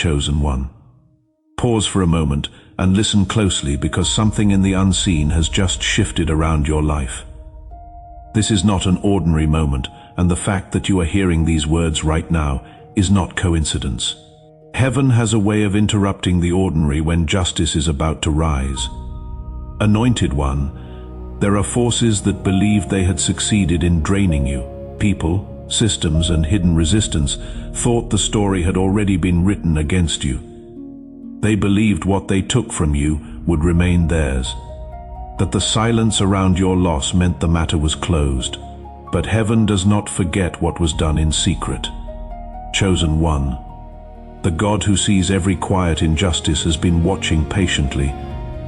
chosen one. Pause for a moment and listen closely, because something in the unseen has just shifted around your life. This is not an ordinary moment, and the fact that you are hearing these words right now is not coincidence. Heaven has a way of interrupting the ordinary when justice is about to rise. Anointed one, there are forces that believed they had succeeded in draining you. People, systems, and hidden resistance thought the story had already been written against you. They believed what they took from you would remain theirs, that the silence around your loss meant the matter was closed. But heaven does not forget what was done in secret. Chosen one, the God who sees every quiet injustice has been watching patiently,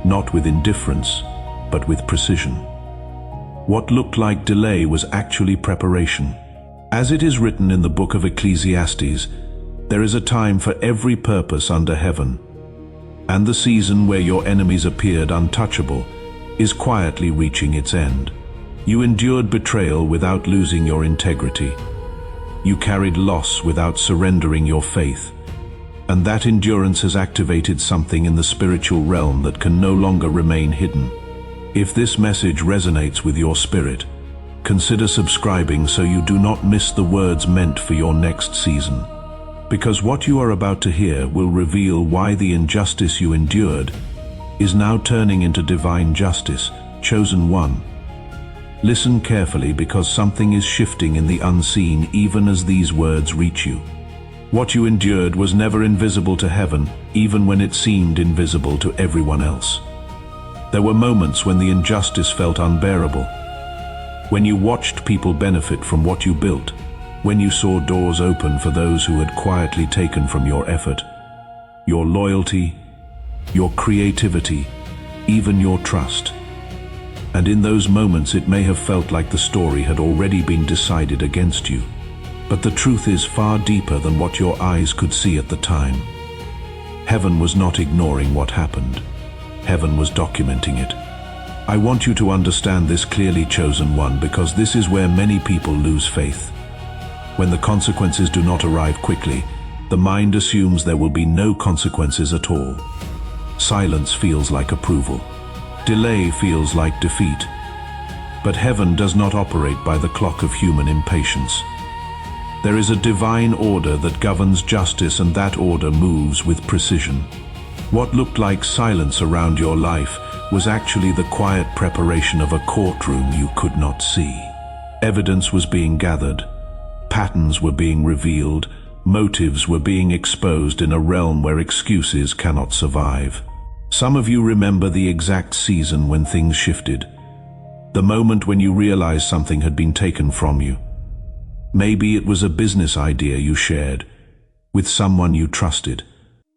not with indifference, but with precision. What looked like delay was actually preparation. As it is written in the book of Ecclesiastes, there is a time for every purpose under heaven, and the season where your enemies appeared untouchable is quietly reaching its end. You endured betrayal without losing your integrity. You carried loss without surrendering your faith. And that endurance has activated something in the spiritual realm that can no longer remain hidden. If this message resonates with your spirit, consider subscribing so you do not miss the words meant for your next season. Because what you are about to hear will reveal why the injustice you endured is now turning into divine justice. Chosen one, listen carefully, because something is shifting in the unseen even as these words reach you. What you endured was never invisible to heaven, even when it seemed invisible to everyone else. There were moments when the injustice felt unbearable, when you watched people benefit from what you built, when you saw doors open for those who had quietly taken from your effort, your loyalty, your creativity, even your trust. And in those moments it may have felt like the story had already been decided against you. But the truth is far deeper than what your eyes could see at the time. Heaven was not ignoring what happened. Heaven was documenting it. I want you to understand this clearly, chosen one, because this is where many people lose faith. When the consequences do not arrive quickly, the mind assumes there will be no consequences at all. Silence feels like approval. Delay feels like defeat. But heaven does not operate by the clock of human impatience. There is a divine order that governs justice, and that order moves with precision. What looked like silence around your life was actually the quiet preparation of a courtroom you could not see. Evidence was being gathered. Patterns were being revealed, motives were being exposed in a realm where excuses cannot survive. Some of you remember the exact season when things shifted, the moment when you realized something had been taken from you. Maybe it was a business idea you shared with someone you trusted.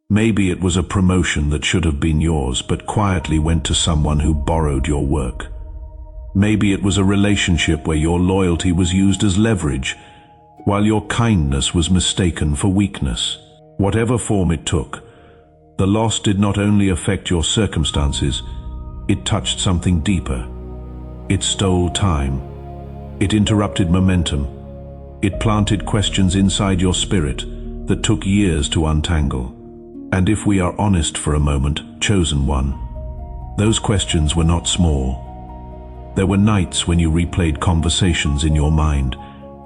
Maybe it was a promotion that should have been yours but quietly went to someone who borrowed your work. Maybe it was a relationship where your loyalty was used as leverage, while your kindness was mistaken for weakness. Whatever form it took, the loss did not only affect your circumstances, it touched something deeper. It stole time. It interrupted momentum. It planted questions inside your spirit that took years to untangle. And if we are honest for a moment, chosen one, those questions were not small. There were nights when you replayed conversations in your mind,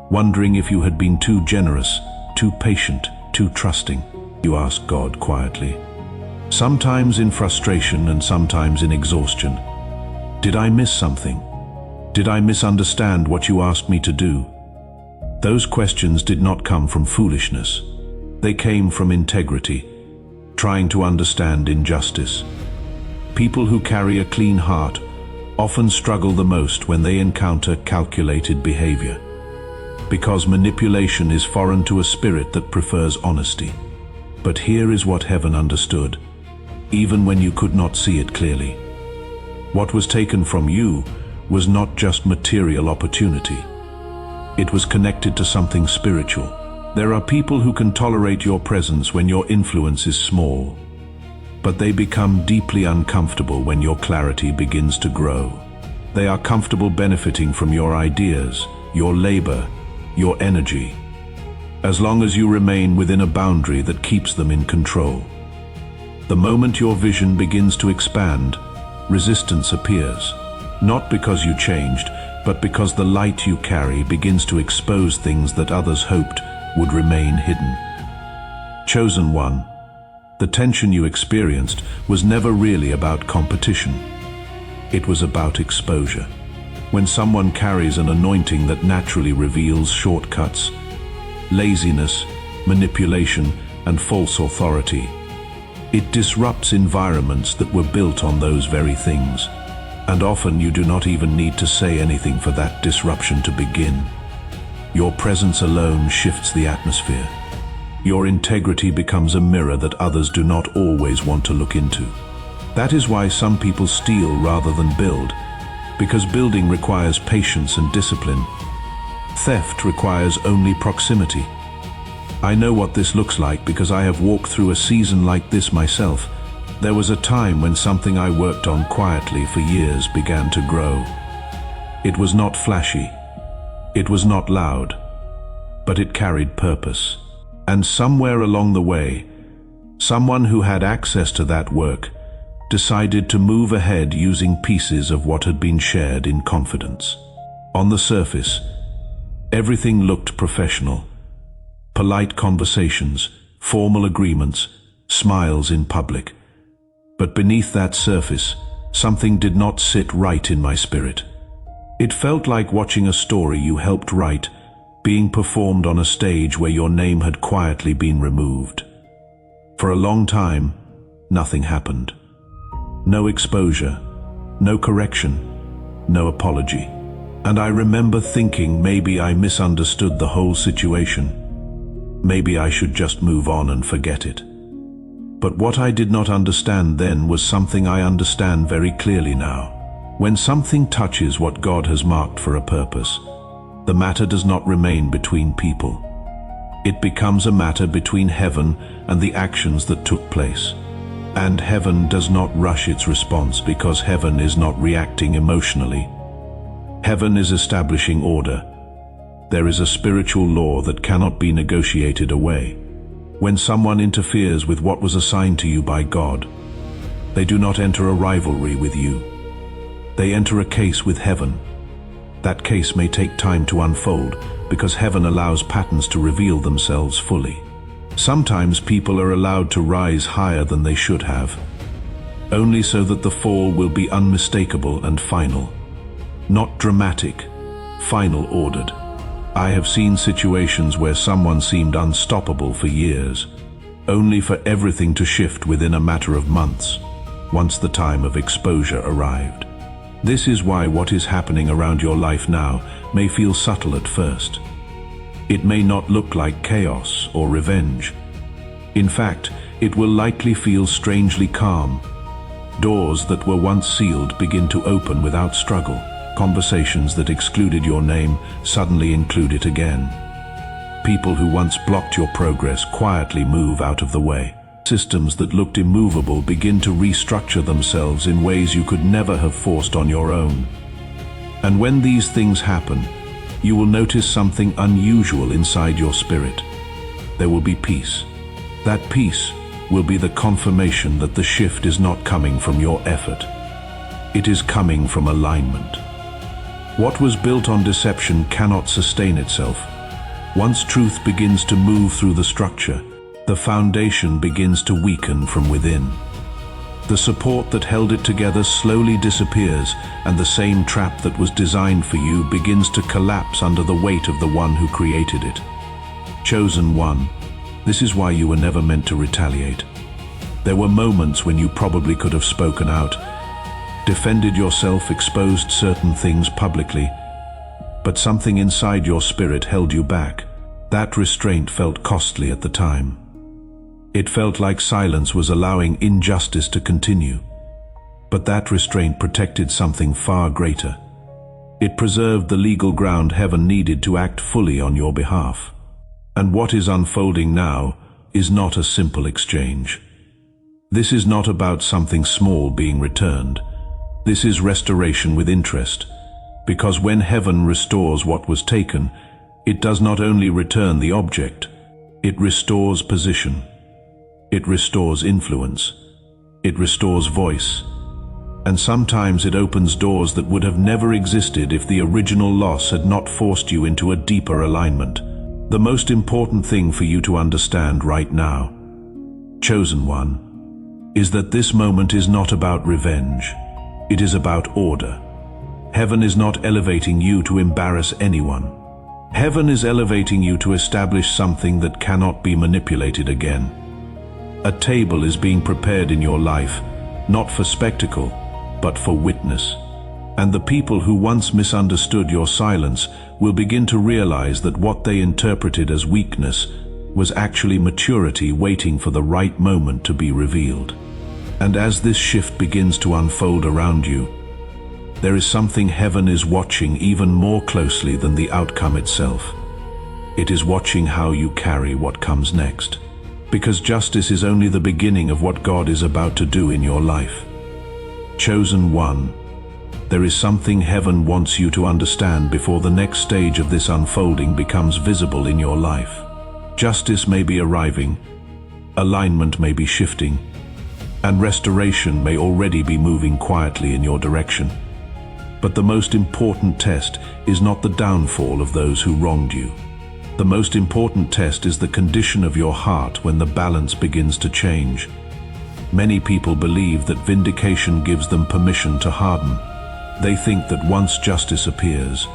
wondering if you had been too generous, too patient, too trusting. You asked God quietly, sometimes in frustration and sometimes in exhaustion. Did I miss something? Did I misunderstand what you asked me to do? Those questions did not come from foolishness. They came from integrity, trying to understand injustice. People who carry a clean heart often struggle the most when they encounter calculated behavior, because manipulation is foreign to a spirit that prefers honesty. But here is what heaven understood, even when you could not see it clearly. What was taken from you was not just material opportunity. It was connected to something spiritual. There are people who can tolerate your presence when your influence is small, but they become deeply uncomfortable when your clarity begins to grow. They are comfortable benefiting from your ideas, your labor, your energy. as long as you remain within a boundary that keeps them in control. The moment your vision begins to expand, resistance appears, not because you changed, but because the light you carry begins to expose things that others hoped would remain hidden. Chosen one, the tension you experienced was never really about competition. It was about exposure. When someone carries an anointing that naturally reveals shortcuts, laziness, manipulation, and false authority, it disrupts environments that were built on those very things. And often you do not even need to say anything for that disruption to begin. Your presence alone shifts the atmosphere. Your integrity becomes a mirror that others do not always want to look into. That is why some people steal rather than build, because building requires patience and discipline. Theft requires only proximity. I know what this looks like because I have walked through a season like this myself. There was a time when something I worked on quietly for years began to grow. It was not flashy. It was not loud. But it carried purpose. And somewhere along the way, someone who had access to that work decided to move ahead using pieces of what had been shared in confidence. On the surface, everything looked professional. Polite conversations, formal agreements, smiles in public. But beneath that surface, something did not sit right in my spirit. It felt like watching a story you helped write, being performed on a stage where your name had quietly been removed. For a long time, nothing happened. No exposure, no correction, no apology. And I remember thinking maybe I misunderstood the whole situation. Maybe I should just move on and forget it. But what I did not understand then was something I understand very clearly now. When something touches what God has marked for a purpose, the matter does not remain between people. It becomes a matter between heaven and the actions that took place. And heaven does not rush its response because heaven is not reacting emotionally. Heaven is establishing order. There is a spiritual law that cannot be negotiated away. When someone interferes with what was assigned to you by God, they do not enter a rivalry with you. They enter a case with heaven. That case may take time to unfold because heaven allows patterns to reveal themselves fully. Sometimes people are allowed to rise higher than they should have, only so that the fall will be unmistakable and final. Not dramatic, final ordered. I have seen situations where someone seemed unstoppable for years, only for everything to shift within a matter of months, once the time of exposure arrived. This is why what is happening around your life now may feel subtle at first. It may not look like chaos or revenge. In fact, it will likely feel strangely calm. Doors that were once sealed begin to open without struggle. Conversations that excluded your name suddenly include it again. People who once blocked your progress quietly move out of the way. Systems that looked immovable begin to restructure themselves in ways you could never have forced on your own. And when these things happen, you will notice something unusual inside your spirit. There will be peace. That peace will be the confirmation that the shift is not coming from your effort. It is coming from alignment. What was built on deception cannot sustain itself. Once truth begins to move through the structure, the foundation begins to weaken from within. The support that held it together slowly disappears, and the same trap that was designed for you begins to collapse under the weight of the one who created it. Chosen one, this is why you were never meant to retaliate. There were moments when you probably could have spoken out, defended yourself, exposed certain things publicly, but something inside your spirit held you back. That restraint felt costly at the time. It felt like silence was allowing injustice to continue. But that restraint protected something far greater. It preserved the legal ground heaven needed to act fully on your behalf. And what is unfolding now is not a simple exchange. This is not about something small being returned. This is restoration with interest, because when heaven restores what was taken, It does not only return the object, it restores position. It restores influence. It restores voice. And sometimes it opens doors that would have never existed if the original loss had not forced you into a deeper alignment. The most important thing for you to understand right now, chosen one, is that this moment is not about revenge. It is about order. Heaven is not elevating you to embarrass anyone. Heaven is elevating you to establish something that cannot be manipulated again. A table is being prepared in your life, not for spectacle, but for witness. And the people who once misunderstood your silence will begin to realize that what they interpreted as weakness was actually maturity waiting for the right moment to be revealed. And as this shift begins to unfold around you, there is something heaven is watching even more closely than the outcome itself. It is watching how you carry what comes next. Because justice is only the beginning of what God is about to do in your life. Chosen one, there is something heaven wants you to understand before the next stage of this unfolding becomes visible in your life. Justice may be arriving, alignment may be shifting, and restoration may already be moving quietly in your direction. But the most important test is not the downfall of those who wronged you. The most important test is the condition of your heart when the balance begins to change. Many people believe that vindication gives them permission to harden. They think that once justice appears,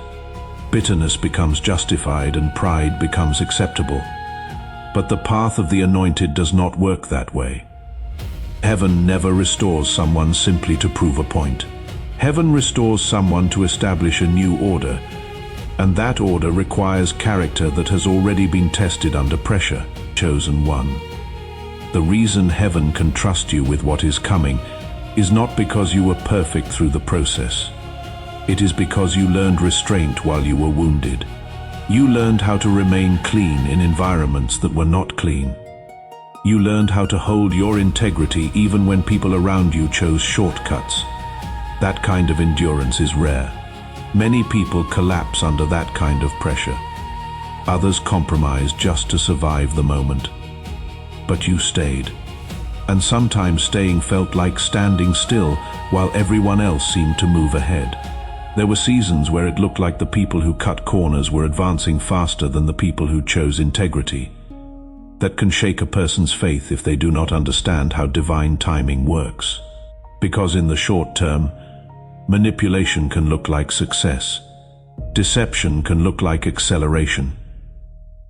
bitterness becomes justified and pride becomes acceptable. But the path of the anointed does not work that way. Heaven never restores someone simply to prove a point. Heaven restores someone to establish a new order, and that order requires character that has already been tested under pressure. Chosen one. The reason heaven can trust you with what is coming is not because you were perfect through the process. It is because you learned restraint while you were wounded. You learned how to remain clean in environments that were not clean. You learned how to hold your integrity even when people around you chose shortcuts. That kind of endurance is rare. Many people collapse under that kind of pressure. Others compromise just to survive the moment. But you stayed. And sometimes staying felt like standing still while everyone else seemed to move ahead. There were seasons where it looked like the people who cut corners were advancing faster than the people who chose integrity. That can shake a person's faith if they do not understand how divine timing works. Because in the short term, manipulation can look like success. Deception can look like acceleration.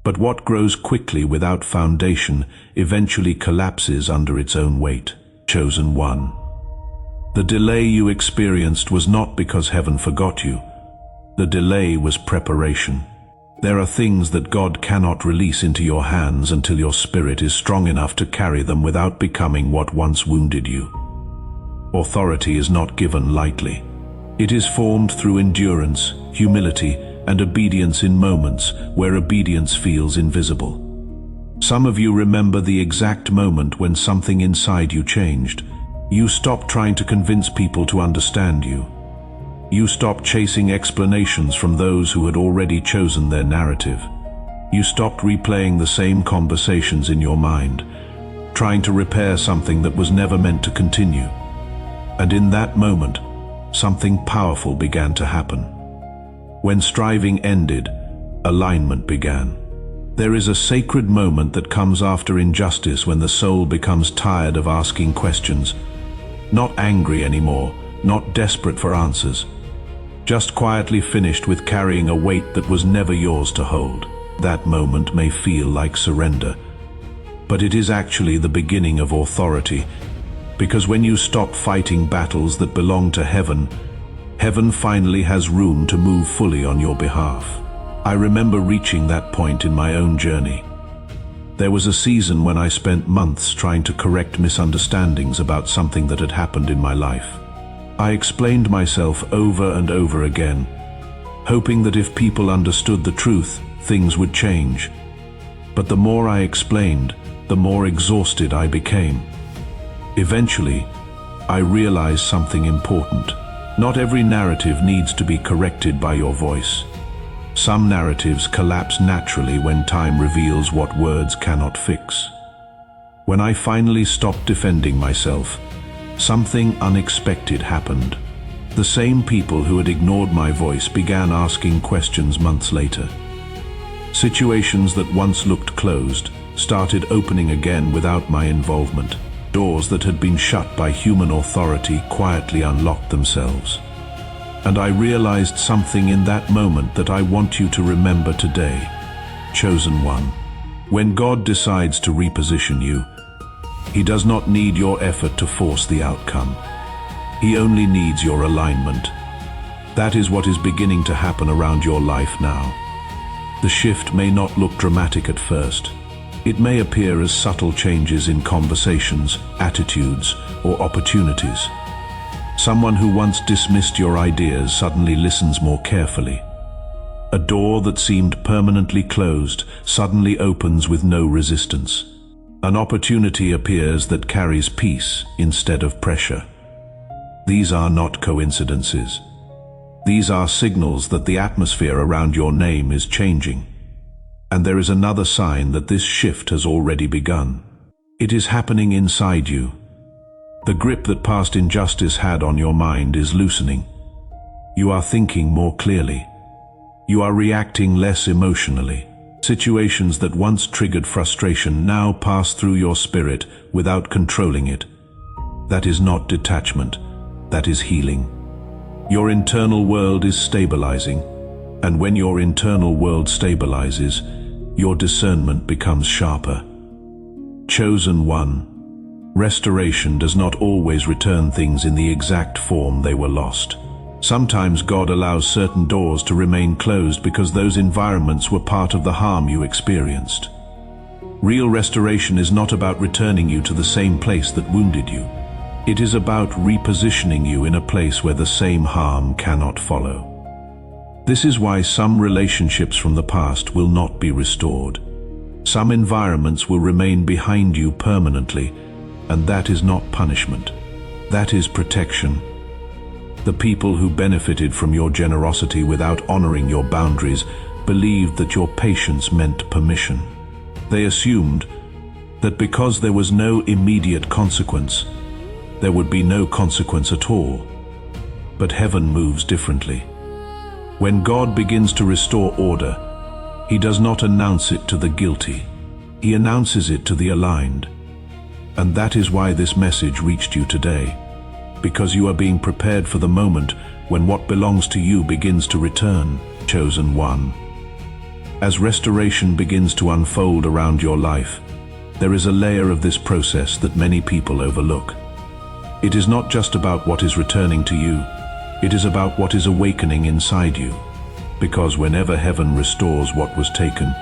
But what grows quickly without foundation eventually collapses under its own weight. Chosen one. The delay you experienced was not because heaven forgot you. The delay was preparation. There are things that God cannot release into your hands until your spirit is strong enough to carry them without becoming what once wounded you. Authority is not given lightly. It is formed through endurance, humility, and obedience in moments where obedience feels invisible. Some of you remember the exact moment when something inside you changed. You stopped trying to convince people to understand you. You stopped chasing explanations from those who had already chosen their narrative. You stopped replaying the same conversations in your mind, trying to repair something that was never meant to continue. And in that moment, something powerful began to happen. When striving ended, alignment began. There is a sacred moment that comes after injustice when the soul becomes tired of asking questions. Not angry anymore, not desperate for answers. Just quietly finished with carrying a weight that was never yours to hold. That moment may feel like surrender, but it is actually the beginning of authority. Because when you stop fighting battles that belong to heaven, heaven finally has room to move fully on your behalf. I remember reaching that point in my own journey. There was a season when I spent months trying to correct misunderstandings about something that had happened in my life. I explained myself over and over again, hoping that if people understood the truth, things would change. But the more I explained, the more exhausted I became. Eventually, I realized something important. Not every narrative needs to be corrected by your voice. Some narratives collapse naturally when time reveals what words cannot fix. When I finally stopped defending myself, something unexpected happened. The same people who had ignored my voice began asking questions months later. Situations that once looked closed started opening again without my involvement. Doors that had been shut by human authority quietly unlocked themselves. And I realized something in that moment that I want you to remember today. Chosen one. When God decides to reposition you, He does not need your effort to force the outcome. He only needs your alignment. That is what is beginning to happen around your life now. The shift may not look dramatic at first. It may appear as subtle changes in conversations, attitudes, or opportunities. Someone who once dismissed your ideas suddenly listens more carefully. A door that seemed permanently closed suddenly opens with no resistance. An opportunity appears that carries peace instead of pressure. These are not coincidences. These are signals that the atmosphere around your name is changing. And there is another sign that this shift has already begun. It is happening inside you. The grip that past injustice had on your mind is loosening. You are thinking more clearly. You are reacting less emotionally. Situations that once triggered frustration now pass through your spirit without controlling it. That is not detachment. That is healing. Your internal world is stabilizing, and when your internal world stabilizes, your discernment becomes sharper. Chosen one. Restoration does not always return things in the exact form they were lost. Sometimes God allows certain doors to remain closed because those environments were part of the harm you experienced. Real restoration is not about returning you to the same place that wounded you. It is about repositioning you in a place where the same harm cannot follow. This is why some relationships from the past will not be restored. Some environments will remain behind you permanently, and that is not punishment. That is protection. The people who benefited from your generosity without honoring your boundaries believed that your patience meant permission. They assumed that because there was no immediate consequence, there would be no consequence at all. But heaven moves differently. When God begins to restore order, He does not announce it to the guilty. He announces it to the aligned. And that is why this message reached you today, because you are being prepared for the moment when what belongs to you begins to return, chosen one. As restoration begins to unfold around your life, there is a layer of this process that many people overlook. It is not just about what is returning to you, it is about what is awakening inside you, because whenever heaven restores what was taken,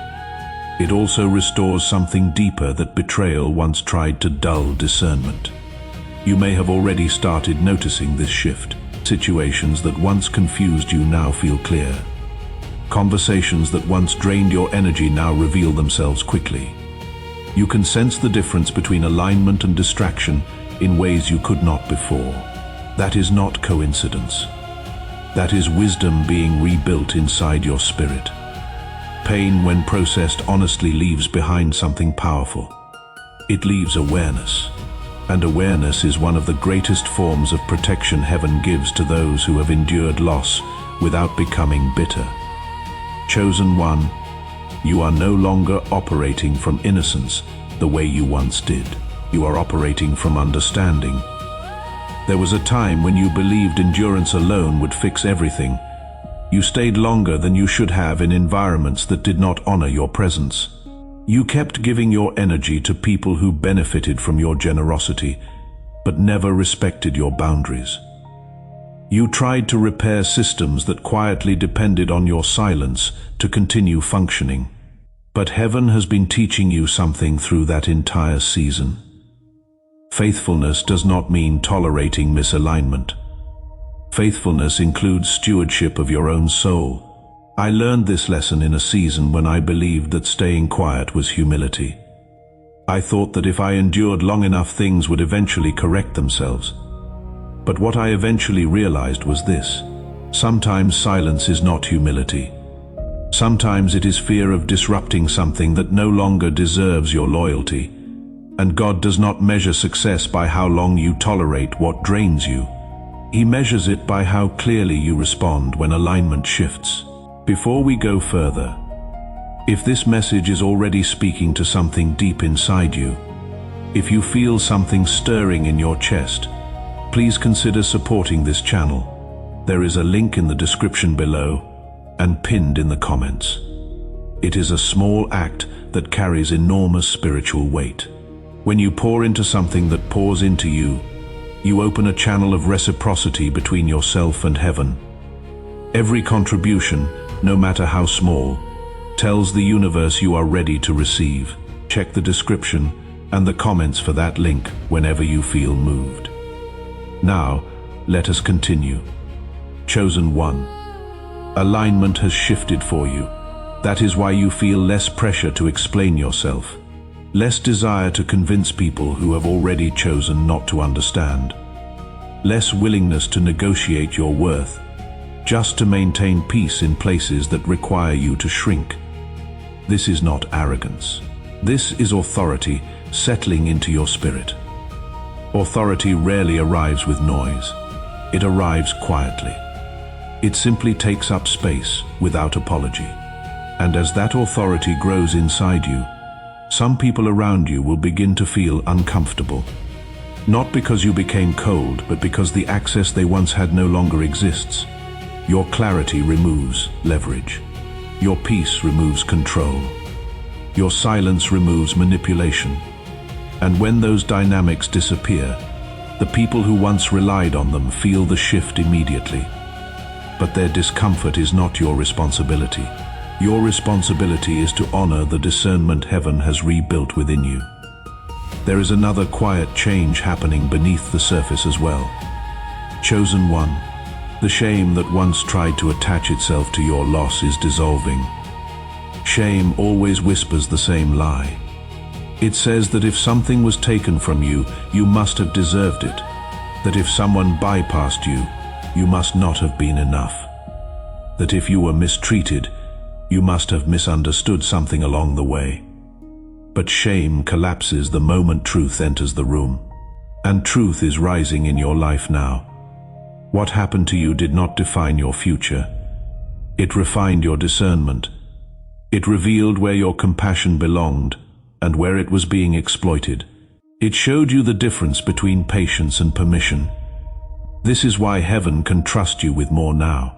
it also restores something deeper that betrayal once tried to dull discernment. You may have already started noticing this shift. Situations that once confused you now feel clear. Conversations that once drained your energy now reveal themselves quickly. You can sense the difference between alignment and distraction in ways you could not before. That is not coincidence. That is wisdom being rebuilt inside your spirit. Pain, when processed honestly, leaves behind something powerful. It leaves awareness. And awareness is one of the greatest forms of protection heaven gives to those who have endured loss without becoming bitter. Chosen one, you are no longer operating from innocence the way you once did. You are operating from understanding. There was a time when you believed endurance alone would fix everything. You stayed longer than you should have in environments that did not honor your presence. You kept giving your energy to people who benefited from your generosity, but never respected your boundaries. You tried to repair systems that quietly depended on your silence to continue functioning. But heaven has been teaching you something through that entire season. Faithfulness does not mean tolerating misalignment. Faithfulness includes stewardship of your own soul. I learned this lesson in a season when I believed that staying quiet was humility. I thought that if I endured long enough, things would eventually correct themselves. But what I eventually realized was this: sometimes silence is not humility. Sometimes it is fear of disrupting something that no longer deserves your loyalty. And God does not measure success by how long you tolerate what drains you. He measures it by how clearly you respond when alignment shifts. Before we go further, if this message is already speaking to something deep inside you, if you feel something stirring in your chest, please consider supporting this channel. There is a link in the description below and pinned in the comments. It is a small act that carries enormous spiritual weight. When you pour into something that pours into you, you open a channel of reciprocity between yourself and heaven. Every contribution, no matter how small, tells the universe you are ready to receive. Check the description and the comments for that link whenever you feel moved. Now, let us continue. Chosen one. Alignment has shifted for you. That is why you feel less pressure to explain yourself, less desire to convince people who have already chosen not to understand, less willingness to negotiate your worth, just to maintain peace in places that require you to shrink. This is not arrogance. This is authority settling into your spirit. Authority rarely arrives with noise. It arrives quietly. It simply takes up space without apology. And as that authority grows inside you, some people around you will begin to feel uncomfortable. Not because you became cold, but because the access they once had no longer exists. Your clarity removes leverage. Your peace removes control. Your silence removes manipulation. And when those dynamics disappear, the people who once relied on them feel the shift immediately. But their discomfort is not your responsibility. Your responsibility is to honor the discernment heaven has rebuilt within you. There is another quiet change happening beneath the surface as well. Chosen one, the shame that once tried to attach itself to your loss is dissolving. Shame always whispers the same lie. It says that if something was taken from you, you must have deserved it. That if someone bypassed you, you must not have been enough. That if you were mistreated, you must have misunderstood something along the way. But shame collapses the moment truth enters the room. And truth is rising in your life now. What happened to you did not define your future. It refined your discernment. It revealed where your compassion belonged and where it was being exploited. It showed you the difference between patience and permission. This is why heaven can trust you with more now.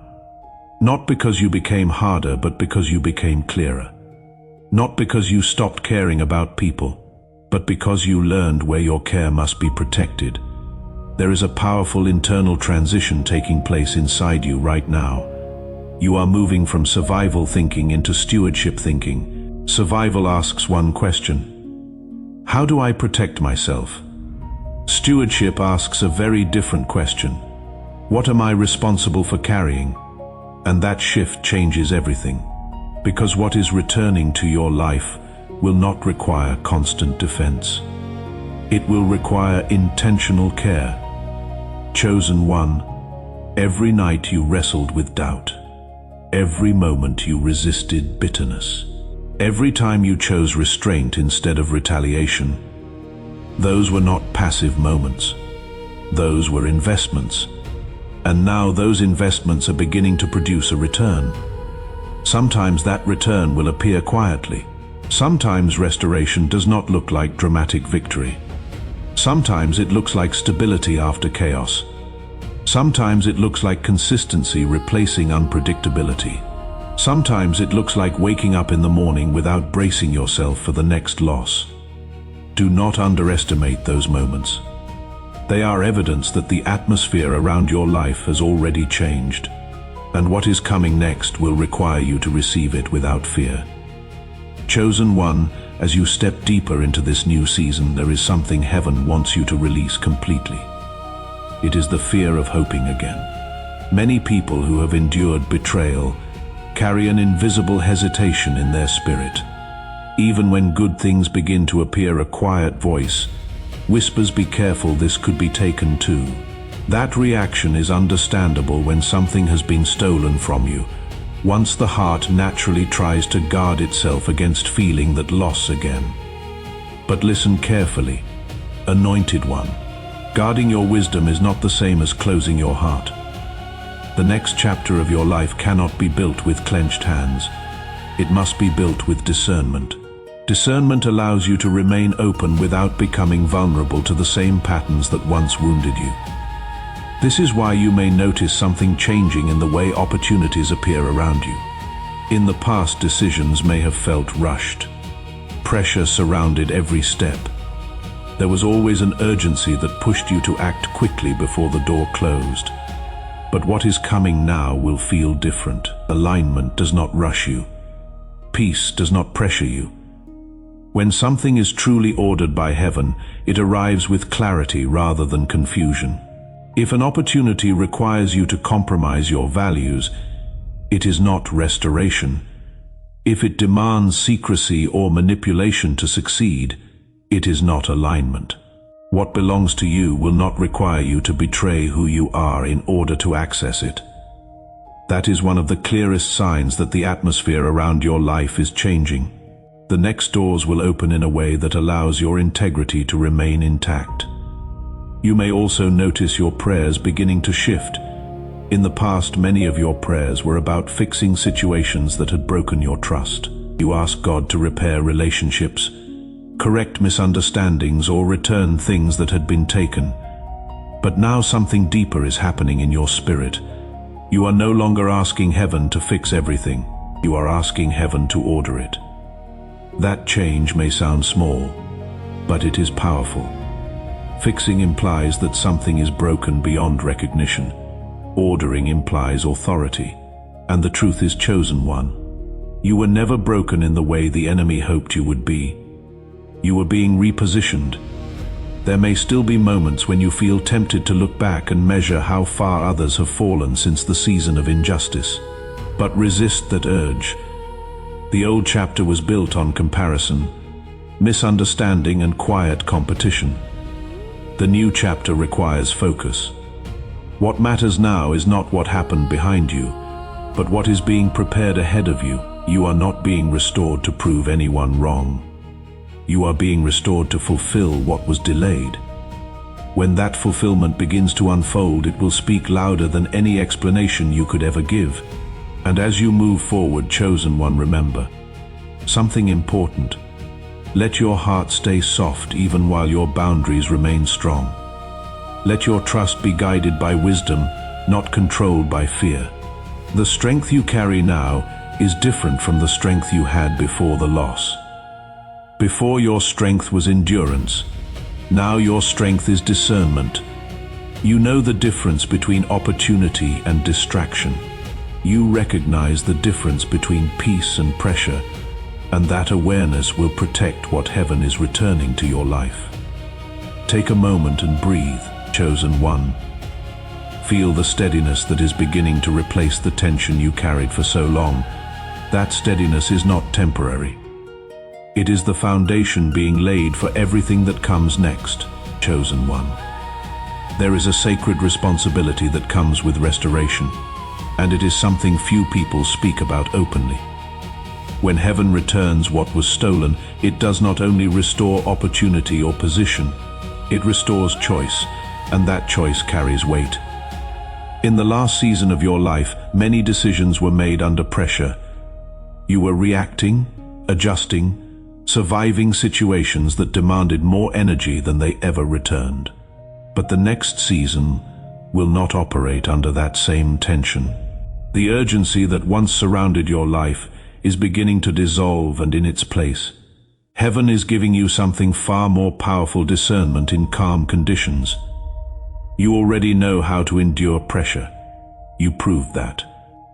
Not because you became harder, but because you became clearer. Not because you stopped caring about people, but because you learned where your care must be protected. There is a powerful internal transition taking place inside you right now. You are moving from survival thinking into stewardship thinking. Survival asks one question: how do I protect myself? Stewardship asks a very different question: what am I responsible for carrying? And that shift changes everything, because what is returning to your life will not require constant defense. It will require intentional care. Chosen one, every night you wrestled with doubt. Every moment you resisted bitterness. Every time you chose restraint instead of retaliation. Those were not passive moments. Those were investments. And now those investments are beginning to produce a return. Sometimes that return will appear quietly. Sometimes restoration does not look like dramatic victory. Sometimes it looks like stability after chaos. Sometimes it looks like consistency replacing unpredictability. Sometimes it looks like waking up in the morning without bracing yourself for the next loss. Do not underestimate those moments. They are evidence that the atmosphere around your life has already changed, and what is coming next will require you to receive it without fear. Chosen one, as you step deeper into this new season, there is something heaven wants you to release completely. It is the fear of hoping again. Many people who have endured betrayal carry an invisible hesitation in their spirit. Even when good things begin to appear, a quiet voice whispers, "Be careful, this could be taken too." That reaction is understandable when something has been stolen from you, Once the heart naturally tries to guard itself against feeling that loss again. But listen carefully, Anointed One. Guarding your wisdom is not the same as closing your heart. The next chapter of your life cannot be built with clenched hands. It must be built with discernment. Discernment allows you to remain open without becoming vulnerable to the same patterns that once wounded you. This is why you may notice something changing in the way opportunities appear around you. In the past, decisions may have felt rushed. Pressure surrounded every step. There was always an urgency that pushed you to act quickly before the door closed. But what is coming now will feel different. Alignment does not rush you. Peace does not pressure you. When something is truly ordered by heaven, it arrives with clarity rather than confusion. If an opportunity requires you to compromise your values, it is not restoration. If it demands secrecy or manipulation to succeed, it is not alignment. What belongs to you will not require you to betray who you are in order to access it. That is one of the clearest signs that the atmosphere around your life is changing. The next doors will open in a way that allows your integrity to remain intact. You may also notice your prayers beginning to shift. In the past, many of your prayers were about fixing situations that had broken your trust. You asked God to repair relationships, correct misunderstandings, or return things that had been taken. But now something deeper is happening in your spirit. You are no longer asking heaven to fix everything. You are asking heaven to order it. That change may sound small, but it is powerful. Fixing implies that something is broken beyond recognition. Ordering implies authority. And the truth is, chosen one, you were never broken in the way the enemy hoped you would be. You were being repositioned. There may still be moments when you feel tempted to look back and measure how far others have fallen since the season of injustice. But resist that urge. The old chapter was built on comparison, misunderstanding, and quiet competition. The new chapter requires focus. What matters now is not what happened behind you, but what is being prepared ahead of you. You are not being restored to prove anyone wrong. You are being restored to fulfill what was delayed. When that fulfillment begins to unfold, it will speak louder than any explanation you could ever give. And as you move forward, chosen one, remember something important. Let your heart stay soft even while your boundaries remain strong. Let your trust be guided by wisdom, not controlled by fear. The strength you carry now is different from the strength you had before the loss. Before, your strength was endurance. Now your strength is discernment. You know the difference between opportunity and distraction. You recognize the difference between peace and pressure, and that awareness will protect what heaven is returning to your life. Take a moment and breathe, chosen one. Feel the steadiness that is beginning to replace the tension you carried for so long. That steadiness is not temporary. It is the foundation being laid for everything that comes next, chosen one. There is a sacred responsibility that comes with restoration, and it is something few people speak about openly. When heaven returns what was stolen, it does not only restore opportunity or position, it restores choice, and that choice carries weight. In the last season of your life, many decisions were made under pressure. You were reacting, adjusting, surviving situations that demanded more energy than they ever returned. But the next season will not operate under that same tension. The urgency that once surrounded your life is beginning to dissolve, and in its place, heaven is giving you something far more powerful: discernment in calm conditions. You already know how to endure pressure. You proved that.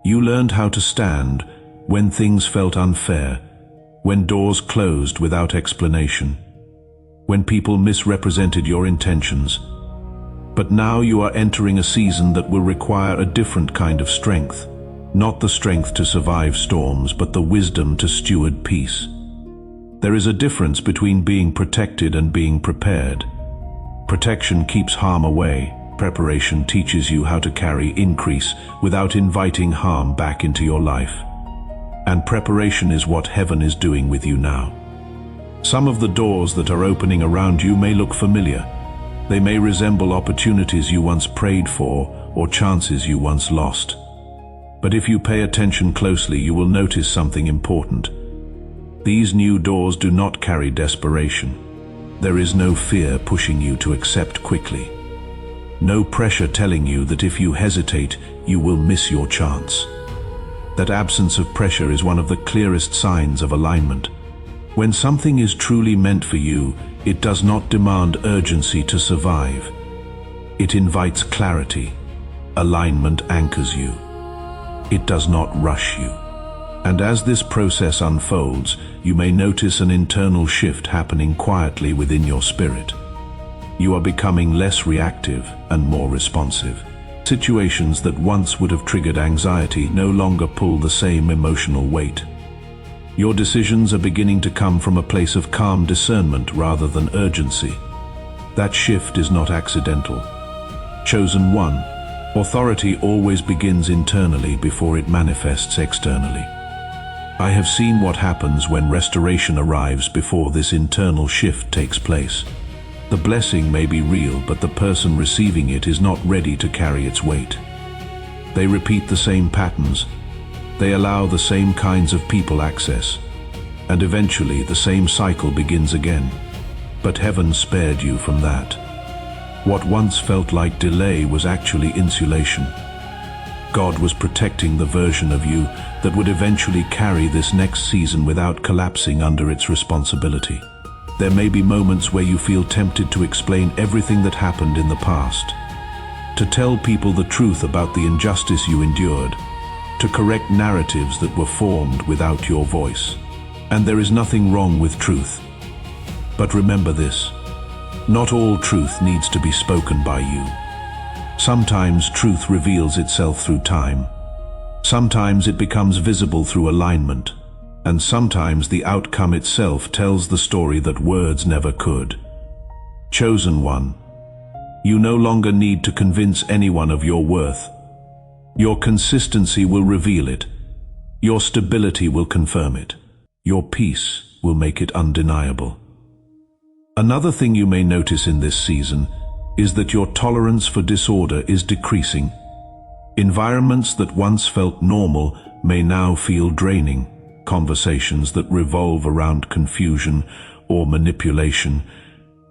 You learned how to stand when things felt unfair, when doors closed without explanation, when people misrepresented your intentions. But now you are entering a season that will require a different kind of strength. Not the strength to survive storms, but the wisdom to steward peace. There is a difference between being protected and being prepared. Protection keeps harm away. Preparation teaches you how to carry increase without inviting harm back into your life. And preparation is what heaven is doing with you now. Some of the doors that are opening around you may look familiar. They may resemble opportunities you once prayed for or chances you once lost. But if you pay attention closely, you will notice something important. These new doors do not carry desperation. There is no fear pushing you to accept quickly. No pressure telling you that if you hesitate, you will miss your chance. That absence of pressure is one of the clearest signs of alignment. When something is truly meant for you, it does not demand urgency to survive. It invites clarity. Alignment anchors you. It does not rush you. And as this process unfolds, you may notice an internal shift happening quietly within your spirit. You are becoming less reactive and more responsive. Situations that once would have triggered anxiety no longer pull the same emotional weight. Your decisions are beginning to come from a place of calm discernment rather than urgency. That shift is not accidental. Chosen one, authority always begins internally before it manifests externally. I have seen what happens when restoration arrives before this internal shift takes place. The blessing may be real, but the person receiving it is not ready to carry its weight. They repeat the same patterns. They allow the same kinds of people access. And eventually the same cycle begins again. But heaven spared you from that. What once felt like delay was actually insulation. God was protecting the version of you that would eventually carry this next season without collapsing under its responsibility. There may be moments where you feel tempted to explain everything that happened in the past, to tell people the truth about the injustice you endured, to correct narratives that were formed without your voice. And there is nothing wrong with truth. But remember this, not all truth needs to be spoken by you. Sometimes truth reveals itself through time. Sometimes it becomes visible through alignment. And sometimes the outcome itself tells the story that words never could. Chosen one, you no longer need to convince anyone of your worth. Your consistency will reveal it. Your stability will confirm it. Your peace will make it undeniable. Another thing you may notice in this season is that your tolerance for disorder is decreasing. Environments that once felt normal may now feel draining. Conversations that revolve around confusion or manipulation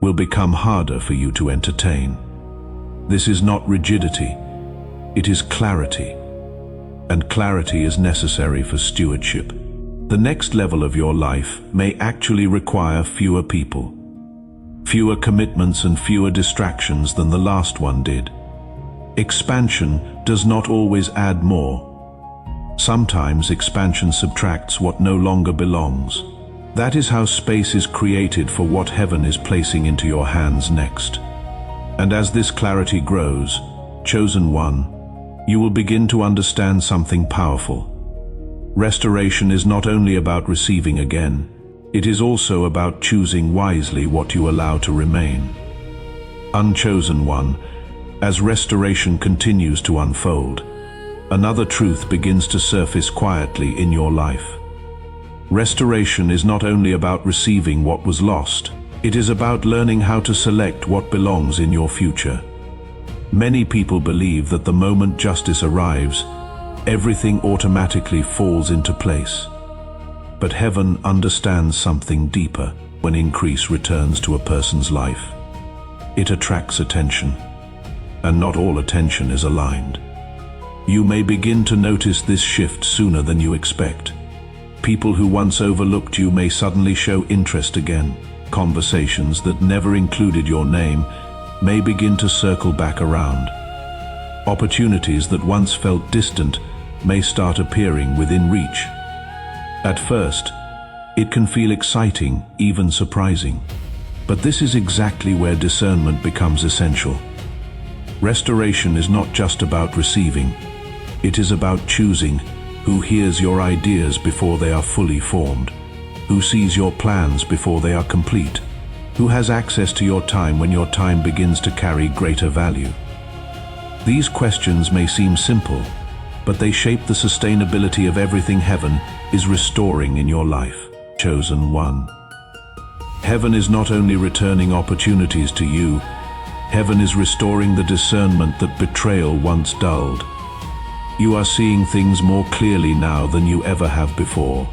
will become harder for you to entertain. This is not rigidity, it is clarity. And clarity is necessary for stewardship. The next level of your life may actually require fewer people, fewer commitments and fewer distractions than the last one did. Expansion does not always add more. Sometimes expansion subtracts what no longer belongs. That is how space is created for what heaven is placing into your hands next. And as this clarity grows, chosen one, you will begin to understand something powerful. Restoration is not only about receiving again, it is also about choosing wisely what you allow to remain. Unchosen one, as restoration continues to unfold, another truth begins to surface quietly in your life. Restoration is not only about receiving what was lost, it is about learning how to select what belongs in your future. Many people believe that the moment justice arrives, everything automatically falls into place. But heaven understands something deeper when increase returns to a person's life. It attracts attention, and not all attention is aligned. You may begin to notice this shift sooner than you expect. People who once overlooked you may suddenly show interest again. Conversations that never included your name may begin to circle back around. Opportunities that once felt distant may start appearing within reach. At first, it can feel exciting, even surprising. But this is exactly where discernment becomes essential. Restoration is not just about receiving. It is about choosing who hears your ideas before they are fully formed, who sees your plans before they are complete, who has access to your time when your time begins to carry greater value. These questions may seem simple, but they shape the sustainability of everything heaven is restoring in your life. Chosen one. Heaven is not only returning opportunities to you, heaven is restoring the discernment that betrayal once dulled. You are seeing things more clearly now than you ever have before.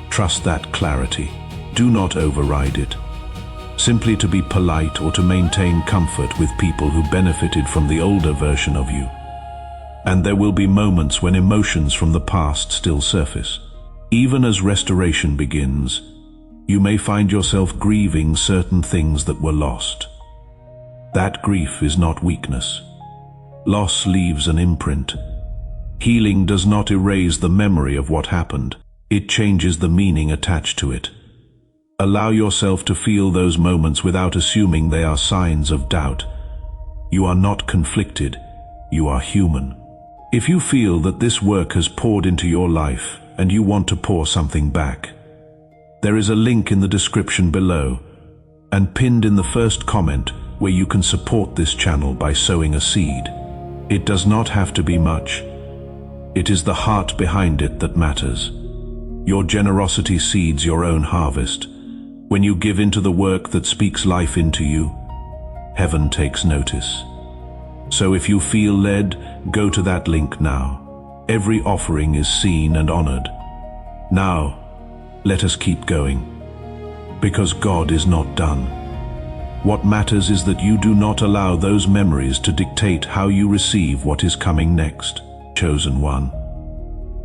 Trust that clarity. Do not override it. Simply to be polite or to maintain comfort with people who benefited from the older version of you. And there will be moments when emotions from the past still surface. Even as restoration begins, you may find yourself grieving certain things that were lost. That grief is not weakness. Loss leaves an imprint. Healing does not erase the memory of what happened. It changes the meaning attached to it. Allow yourself to feel those moments without assuming they are signs of doubt. You are not conflicted. You are human. If you feel that this work has poured into your life and you want to pour something back, there is a link in the description below and pinned in the first comment where you can support this channel by sowing a seed. It does not have to be much. It is the heart behind it that matters. Your generosity seeds your own harvest. When you give into the work that speaks life into you, heaven takes notice. So if you feel led, go to that link now. Every offering is seen and honored. Now, let us keep going. Because God is not done. What matters is that you do not allow those memories to dictate how you receive what is coming next. Chosen one.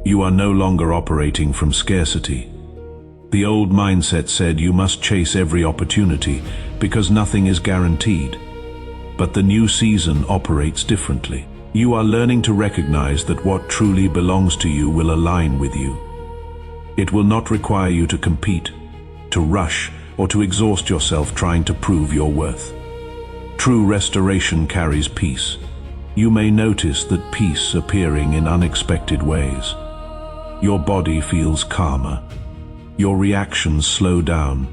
You are no longer operating from scarcity. The old mindset said you must chase every opportunity because nothing is guaranteed. But the new season operates differently. You are learning to recognize that what truly belongs to you will align with you. It will not require you to compete, to rush, or to exhaust yourself trying to prove your worth. True restoration carries peace. You may notice that peace appearing in unexpected ways. Your body feels calmer. Your reactions slow down.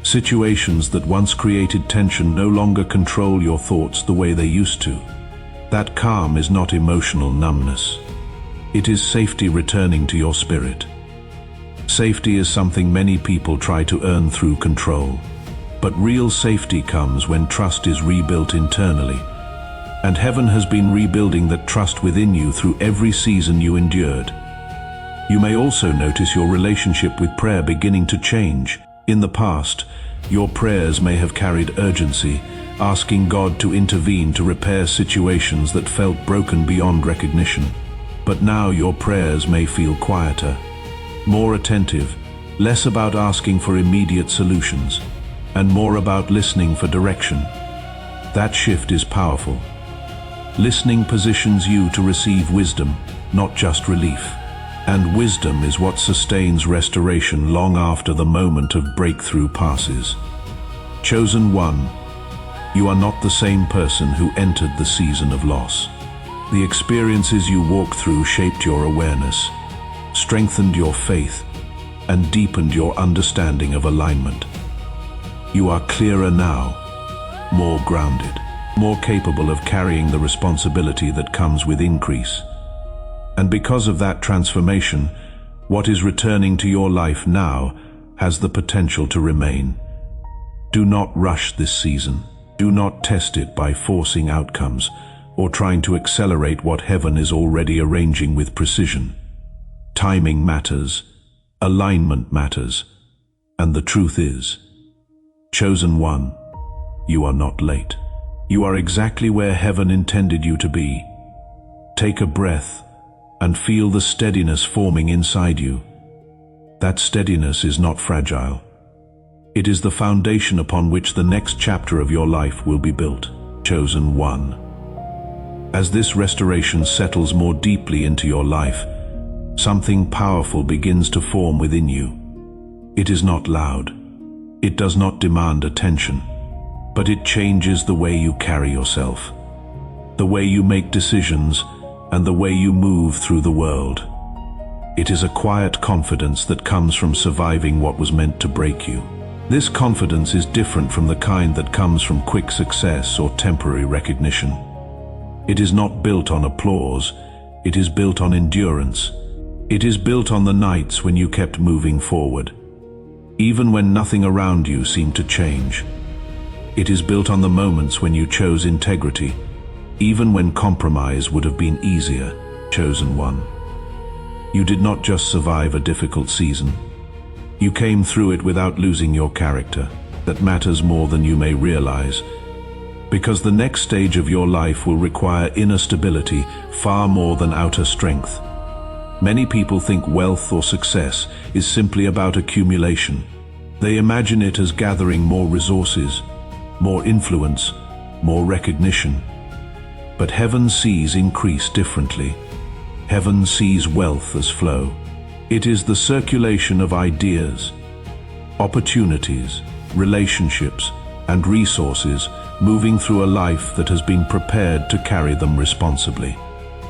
Situations that once created tension no longer control your thoughts the way they used to. That calm is not emotional numbness. It is safety returning to your spirit. Safety is something many people try to earn through control. But real safety comes when trust is rebuilt internally. And heaven has been rebuilding that trust within you through every season you endured. You may also notice your relationship with prayer beginning to change. In the past, your prayers may have carried urgency, asking God to intervene to repair situations that felt broken beyond recognition. But now your prayers may feel quieter, more attentive, less about asking for immediate solutions, and more about listening for direction. That shift is powerful. Listening positions you to receive wisdom, not just relief. And wisdom is what sustains restoration long after the moment of breakthrough passes. Chosen one, you are not the same person who entered the season of loss. The experiences you walked through shaped your awareness, strengthened your faith, and deepened your understanding of alignment. You are clearer now, more grounded, more capable of carrying the responsibility that comes with increase. And because of that transformation, what is returning to your life now has the potential to remain. Do not rush this season. Do not test it by forcing outcomes or trying to accelerate what heaven is already arranging with precision. Timing matters, alignment matters, and the truth is, chosen one, you are not late. You are exactly where heaven intended you to be. Take a breath and feel the steadiness forming inside you. That steadiness is not fragile. It is the foundation upon which the next chapter of your life will be built. Chosen one. As this restoration settles more deeply into your life, something powerful begins to form within you. It is not loud. It does not demand attention, but it changes the way you carry yourself, the way you make decisions, and the way you move through the world. It is a quiet confidence that comes from surviving what was meant to break you. This confidence is different from the kind that comes from quick success or temporary recognition. It is not built on applause, it is built on endurance. It is built on the nights when you kept moving forward, even when nothing around you seemed to change. It is built on the moments when you chose integrity, even when compromise would have been easier. Chosen one. You did not just survive a difficult season. You came through it without losing your character. That matters more than you may realize, because the next stage of your life will require inner stability far more than outer strength. Many people think wealth or success is simply about accumulation. They imagine it as gathering more resources, more influence, more recognition. But heaven sees increase differently. Heaven sees wealth as flow. It is the circulation of ideas, opportunities, relationships, and resources moving through a life that has been prepared to carry them responsibly.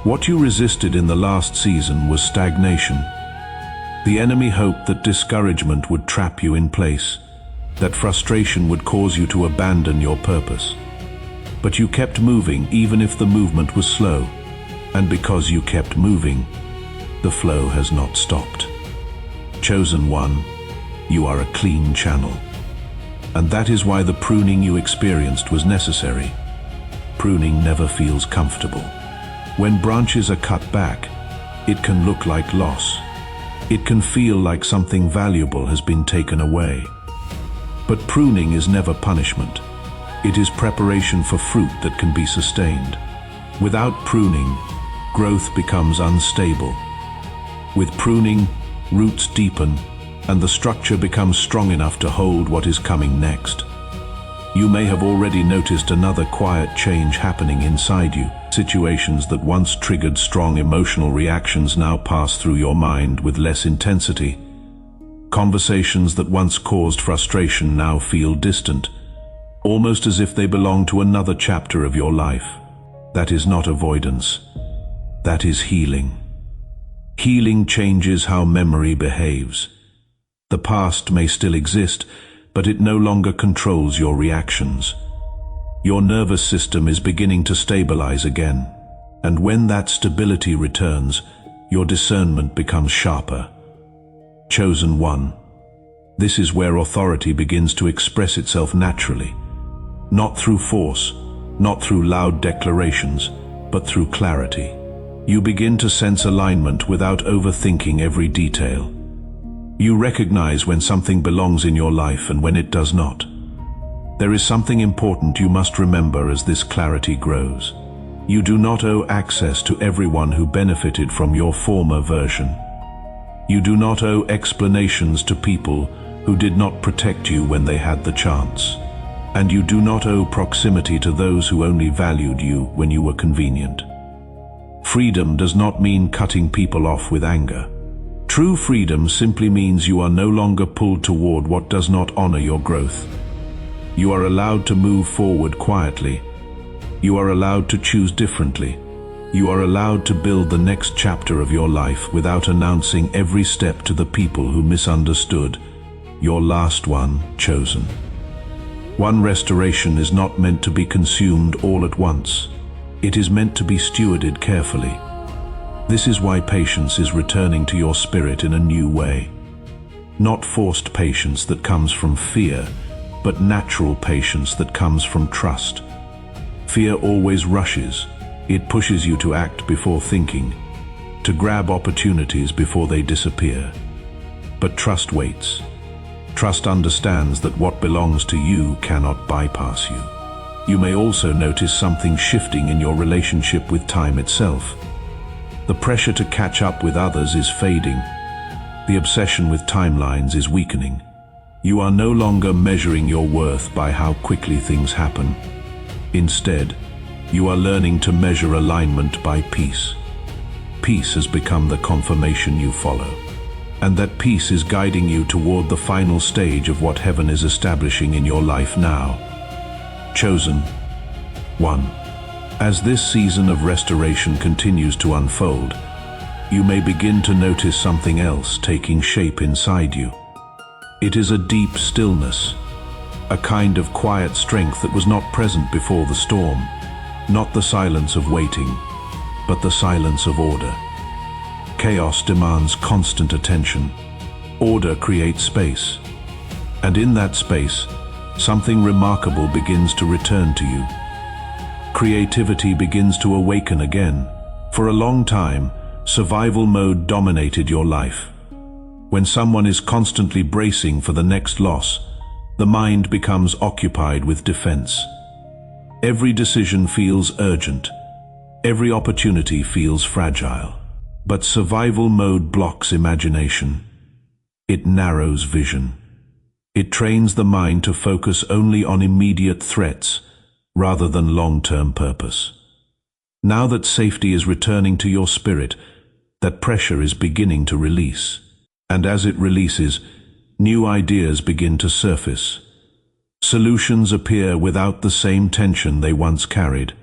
What you resisted in the last season was stagnation. The enemy hoped that discouragement would trap you in place, that frustration would cause you to abandon your purpose. But you kept moving even if the movement was slow, and because you kept moving, the flow has not stopped. Chosen one, you are a clean channel. And that is why the pruning you experienced was necessary. Pruning never feels comfortable. When branches are cut back, it can look like loss. It can feel like something valuable has been taken away. But pruning is never punishment. It is preparation for fruit that can be sustained. Without pruning, growth becomes unstable. With pruning, roots deepen, and the structure becomes strong enough to hold what is coming next. You may have already noticed another quiet change happening inside you. Situations that once triggered strong emotional reactions now pass through your mind with less intensity. Conversations that once caused frustration now feel distant, almost as if they belong to another chapter of your life. That is not avoidance. That is healing. Healing changes how memory behaves. The past may still exist, but it no longer controls your reactions. Your nervous system is beginning to stabilize again, and when that stability returns, your discernment becomes sharper. Chosen one. This is where authority begins to express itself naturally, not through force, not through loud declarations, but through clarity. You begin to sense alignment without overthinking every detail. You recognize when something belongs in your life and when it does not. There is something important you must remember as this clarity grows. You do not owe access to everyone who benefited from your former version. You do not owe explanations to people who did not protect you when they had the chance. And you do not owe proximity to those who only valued you when you were convenient. Freedom does not mean cutting people off with anger. True freedom simply means you are no longer pulled toward what does not honor your growth. You are allowed to move forward quietly. You are allowed to choose differently. You are allowed to build the next chapter of your life without announcing every step to the people who misunderstood. Your last one, chosen. One restoration is not meant to be consumed all at once. It is meant to be stewarded carefully. This is why patience is returning to your spirit in a new way. Not forced patience that comes from fear, but natural patience that comes from trust. Fear always rushes. It pushes you to act before thinking, to grab opportunities before they disappear. But trust waits. Trust understands that what belongs to you cannot bypass you. You may also notice something shifting in your relationship with time itself. The pressure to catch up with others is fading. The obsession with timelines is weakening. You are no longer measuring your worth by how quickly things happen. Instead, you are learning to measure alignment by peace. Peace has become the confirmation you follow, and that peace is guiding you toward the final stage of what heaven is establishing in your life now. Chosen one. As this season of restoration continues to unfold, you may begin to notice something else taking shape inside you. It is a deep stillness, a kind of quiet strength that was not present before the storm. Not the silence of waiting, but the silence of order. Chaos demands constant attention. Order creates space. And in that space, something remarkable begins to return to you. Creativity begins to awaken again. For a long time, survival mode dominated your life. When someone is constantly bracing for the next loss, the mind becomes occupied with defense. Every decision feels urgent. Every opportunity feels fragile. But survival mode blocks imagination. It narrows vision. It trains the mind to focus only on immediate threats rather than long-term purpose. Now that safety is returning to your spirit, that pressure is beginning to release. And as it releases, new ideas begin to surface. Solutions appear without the same tension they once carried.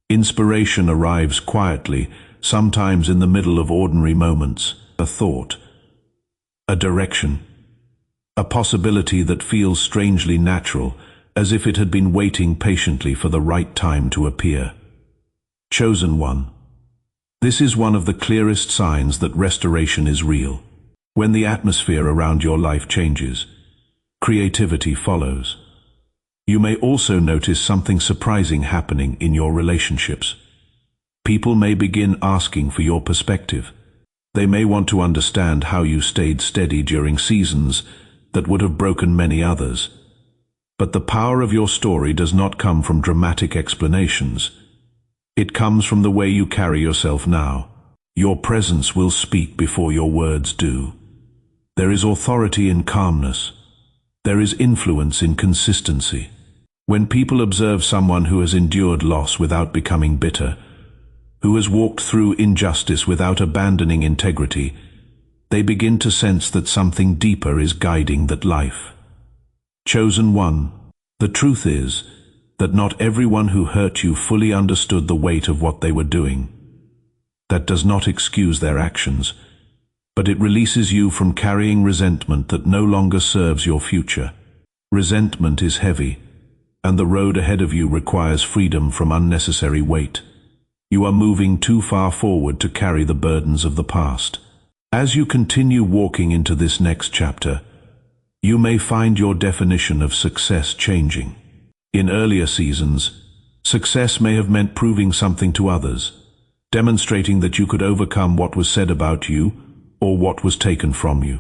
Inspiration arrives quietly, sometimes in the middle of ordinary moments. A thought, a direction, a possibility that feels strangely natural, as if it had been waiting patiently for the right time to appear. Chosen one. This is one of the clearest signs that restoration is real. When the atmosphere around your life changes, creativity follows. You may also notice something surprising happening in your relationships. People may begin asking for your perspective. They may want to understand how you stayed steady during seasons that would have broken many others. But the power of your story does not come from dramatic explanations. It comes from the way you carry yourself now. Your presence will speak before your words do. There is authority in calmness. There is influence in consistency. When people observe someone who has endured loss without becoming bitter, who has walked through injustice without abandoning integrity, they begin to sense that something deeper is guiding that life. Chosen one, the truth is that not everyone who hurt you fully understood the weight of what they were doing. That does not excuse their actions, but it releases you from carrying resentment that no longer serves your future. Resentment is heavy, and the road ahead of you requires freedom from unnecessary weight. You are moving too far forward to carry the burdens of the past. As you continue walking into this next chapter, you may find your definition of success changing. In earlier seasons, success may have meant proving something to others, demonstrating that you could overcome what was said about you or what was taken from you.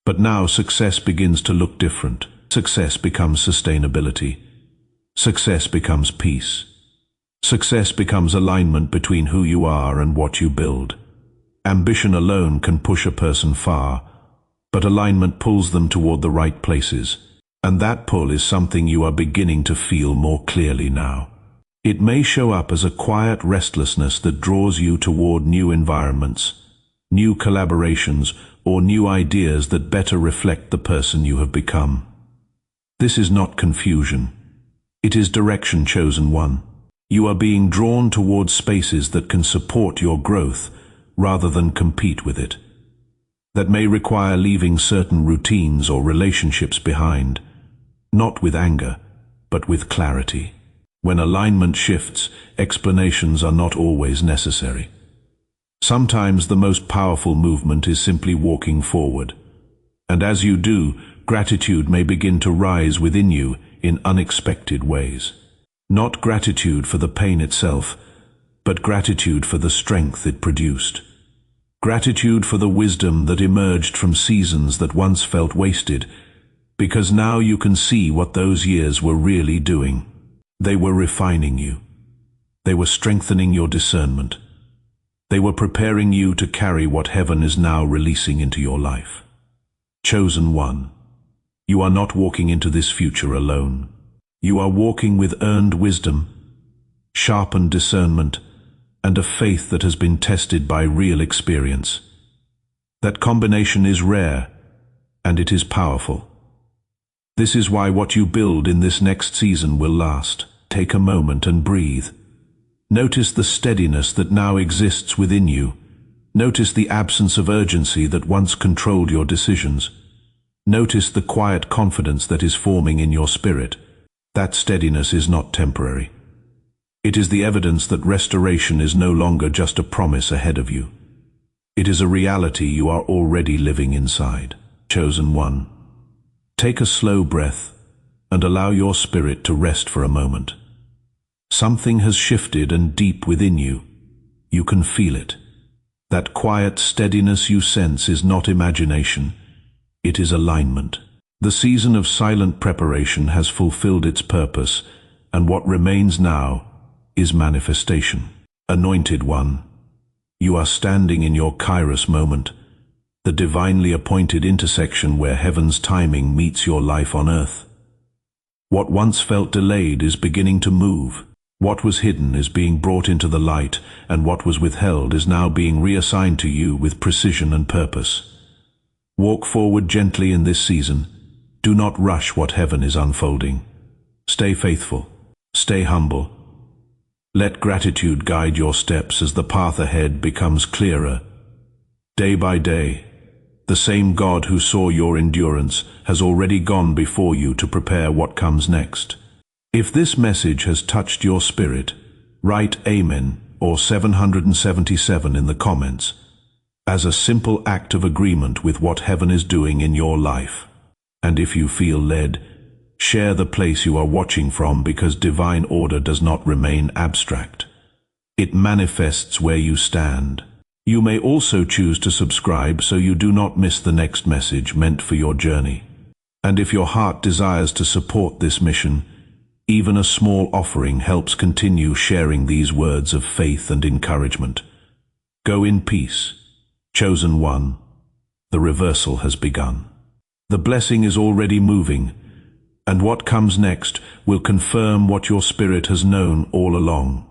But now success begins to look different. Success becomes sustainability. Success becomes peace. Success becomes alignment between who you are and what you build. Ambition alone can push a person far, but alignment pulls them toward the right places. And that pull is something you are beginning to feel more clearly now. It may show up as a quiet restlessness that draws you toward new environments, new collaborations, or new ideas that better reflect the person you have become. This is not confusion. It is direction, chosen one. You are being drawn toward spaces that can support your growth rather than compete with it. That may require leaving certain routines or relationships behind, not with anger, but with clarity. When alignment shifts, explanations are not always necessary. Sometimes the most powerful movement is simply walking forward. And as you do, gratitude may begin to rise within you in unexpected ways. Not gratitude for the pain itself, but gratitude for the strength it produced. Gratitude for the wisdom that emerged from seasons that once felt wasted, because now you can see what those years were really doing. They were refining you. They were strengthening your discernment. They were preparing you to carry what heaven is now releasing into your life. Chosen one, you are not walking into this future alone. You are walking with earned wisdom, sharpened discernment, and a faith that has been tested by real experience. That combination is rare, and it is powerful. This is why what you build in this next season will last. Take a moment and breathe. Notice the steadiness that now exists within you. Notice the absence of urgency that once controlled your decisions. Notice the quiet confidence that is forming in your spirit. That steadiness is not temporary. It is the evidence that restoration is no longer just a promise ahead of you. It is a reality you are already living inside. Chosen one, take a slow breath and allow your spirit to rest for a moment. Something has shifted, and deep within you, you can feel it. That quiet steadiness you sense is not imagination, it is alignment. The season of silent preparation has fulfilled its purpose, and what remains now is manifestation. Anointed one, you are standing in your Kairos moment, the divinely appointed intersection where heaven's timing meets your life on earth. What once felt delayed is beginning to move. What was hidden is being brought into the light, and what was withheld is now being reassigned to you with precision and purpose. Walk forward gently in this season. Do not rush what heaven is unfolding. Stay faithful. Stay humble. Let gratitude guide your steps as the path ahead becomes clearer. Day by day, the same God who saw your endurance has already gone before you to prepare what comes next. If this message has touched your spirit, write Amen or 777 in the comments, as a simple act of agreement with what heaven is doing in your life. And if you feel led, share the place you are watching from, because divine order does not remain abstract. It manifests where you stand. You may also choose to subscribe so you do not miss the next message meant for your journey. And if your heart desires to support this mission, even a small offering helps continue sharing these words of faith and encouragement. Go in peace. Chosen one, the reversal has begun. The blessing is already moving, and what comes next will confirm what your spirit has known all along.